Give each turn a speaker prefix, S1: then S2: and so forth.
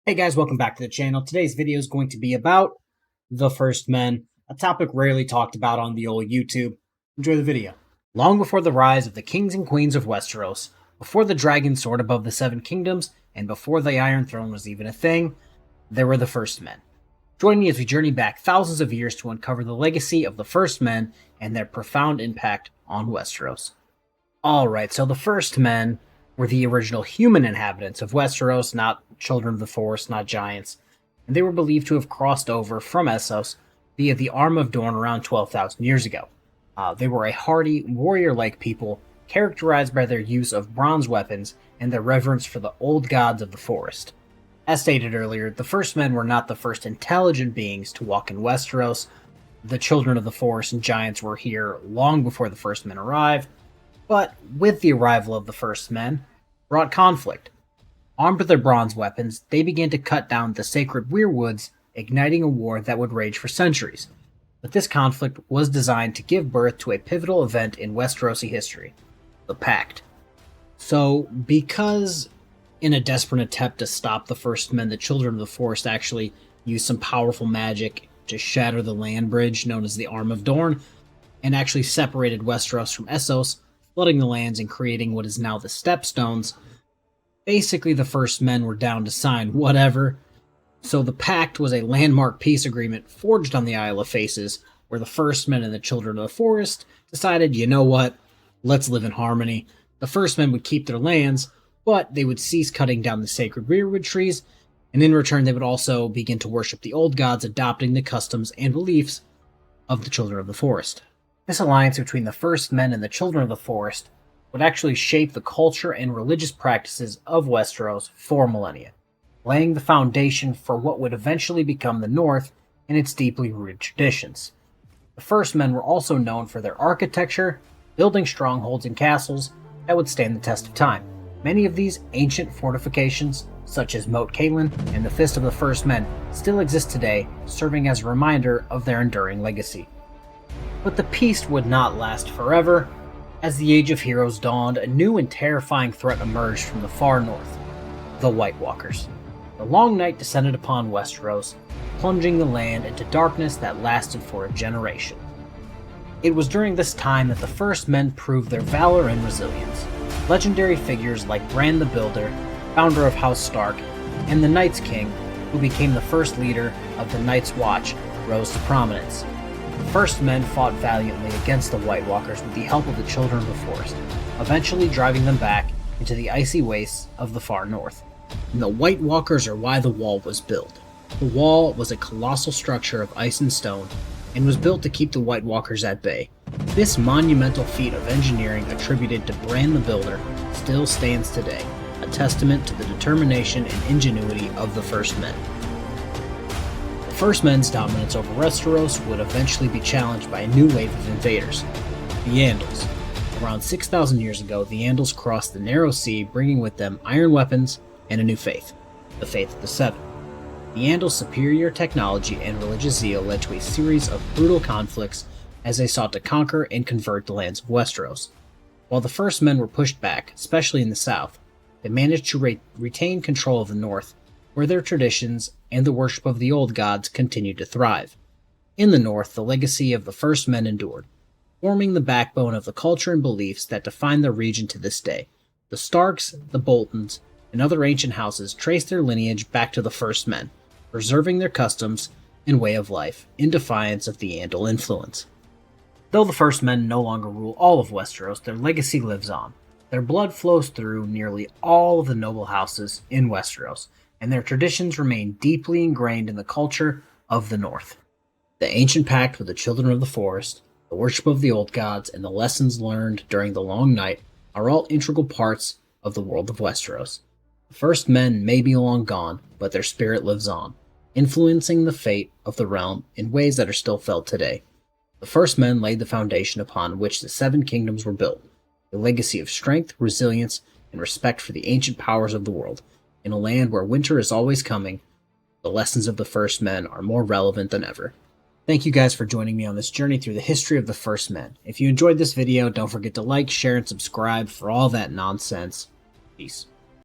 S1: Hey guys, welcome back to the channel. Today's video is going to be about the First Men, a topic rarely talked about on the old YouTube. Enjoy the video. Long before the rise of the kings and queens of Westeros, before the dragon soared above the Seven Kingdoms, and before the Iron Throne was even a thing, there were the First Men. Join me as we journey back thousands of years to uncover the legacy of the First Men and their profound impact on Westeros. Alright, so the First Men were the original human inhabitants of Westeros, not children of the forest, not giants, and they were believed to have crossed over from Essos via the Arm of Dorne around 12,000 years ago. They were a hardy, warrior-like people, characterized by their use of bronze weapons and their reverence for the old gods of the forest. As stated earlier, the First Men were not the first intelligent beings to walk in Westeros. The children of the forest and giants were here long before the First Men arrived, but with the arrival of the First Men brought conflict. Armed with their bronze weapons, they began to cut down the sacred weirwoods, igniting a war that would rage for centuries. But this conflict was designed to give birth to a pivotal event in Westerosi history, the Pact. So, because in a desperate attempt to stop the First Men, the Children of the Forest actually used some powerful magic to shatter the land bridge known as the Arm of Dorne, and actually separated Westeros from Essos, flooding the lands and creating what is now the Stepstones. Basically, the First Men were down to sign whatever, so the Pact was a landmark peace agreement forged on the Isle of Faces, where the First Men and the Children of the Forest decided, you know what, let's live in harmony. The First Men would keep their lands, but they would cease cutting down the sacred weirwood trees, and in return they would also begin to worship the old gods, adopting the customs and beliefs of the Children of the Forest. This alliance between the First Men and the Children of the Forest would actually shape the culture and religious practices of Westeros for millennia, laying the foundation for what would eventually become the North and its deeply rooted traditions. The First Men were also known for their architecture, building strongholds and castles that would stand the test of time. Many of these ancient fortifications, such as Moat Cailin and the Fist of the First Men, still exist today, serving as a reminder of their enduring legacy. But the peace would not last forever. As the Age of Heroes dawned, a new and terrifying threat emerged from the far north, the White Walkers. The long night descended upon Westeros, plunging the land into darkness that lasted for a generation. It was during this time that the First Men proved their valor and resilience. Legendary figures like Bran the Builder, founder of House Stark, and the Night's King, who became the first leader of the Night's Watch, rose to prominence. The First Men fought valiantly against the White Walkers with the help of the Children of the Forest, eventually driving them back into the icy wastes of the far north. And the White Walkers are why the Wall was built. The Wall was a colossal structure of ice and stone, and was built to keep the White Walkers at bay. This monumental feat of engineering attributed to Bran the Builder still stands today, a testament to the determination and ingenuity of the First Men. The First Men's dominance over Westeros would eventually be challenged by a new wave of invaders, the Andals. Around 6,000 years ago, the Andals crossed the Narrow Sea, bringing with them iron weapons and a new faith, the Faith of the Seven. The Andals' superior technology and religious zeal led to a series of brutal conflicts as they sought to conquer and convert the lands of Westeros. While the First Men were pushed back, especially in the south, they managed to retain control of the north, where their traditions and the worship of the old gods continued to thrive. In the north, the legacy of the First Men endured, forming the backbone of the culture and beliefs that define the region to this day. The Starks, the Boltons, and other ancient houses trace their lineage back to the First Men, preserving their customs and way of life in defiance of the Andal influence. Though the First Men no longer rule all of Westeros, their legacy lives on. Their blood flows through nearly all of the noble houses in Westeros, and their traditions remain deeply ingrained in the culture of the North. The ancient pact with the Children of the Forest, the worship of the old gods, and the lessons learned during the long night are all integral parts of the world of Westeros. The First Men may be long gone, but their spirit lives on, influencing the fate of the realm in ways that are still felt today. The First Men laid the foundation upon which the Seven Kingdoms were built, a legacy of strength, resilience, and respect for the ancient powers of the world. In a land where winter is always coming, the lessons of the First Men are more relevant than ever. Thank you guys for joining me on this journey through the history of the First Men. If you enjoyed this video, don't forget to like, share, and subscribe for all that nonsense. Peace.